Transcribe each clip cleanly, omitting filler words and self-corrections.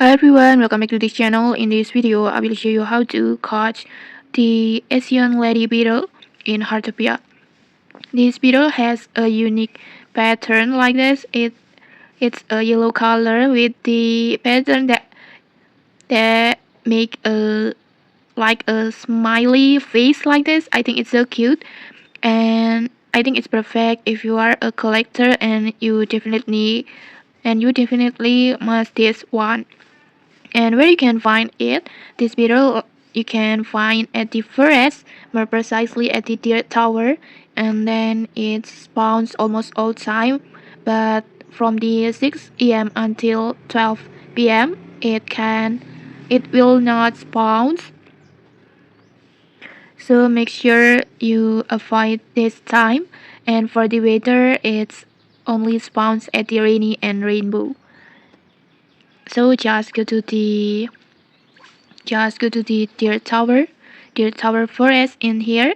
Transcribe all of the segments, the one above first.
Hi everyone, welcome back to this channel. In this video, I will show you how to catch the Asian Lady Beetle in Heartopia. This beetle has a unique pattern like this. It's a yellow color with the pattern that make a like a smiley face like this. I think it's so cute, and I think it's perfect if you are a collector and you definitely must this one. And where you can find it, this beetle you can find at the forest, more precisely at the deer tower, and then it spawns almost all time. But from the 6 a.m. until 12 p.m., it will not spawn. So make sure you avoid this time. And for the weather, it's only spawns at the rainy and rainbow. So just go to the deer tower forest in here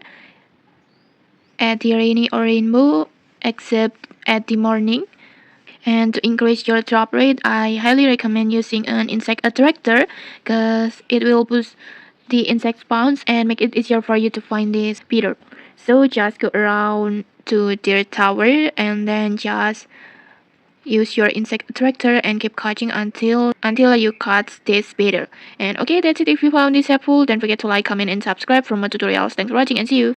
at the rainy or rainbow, except at the morning. And to increase your drop rate, I highly recommend using an insect attractor because it will boost the insect spawns and make it easier for you to find this beetle. So just go around to deer tower and then just use your insect attractor and keep catching until you catch this beetle. And okay, that's it. If you found this helpful, don't forget to like, comment, and subscribe for more tutorials. Thanks for watching and see you.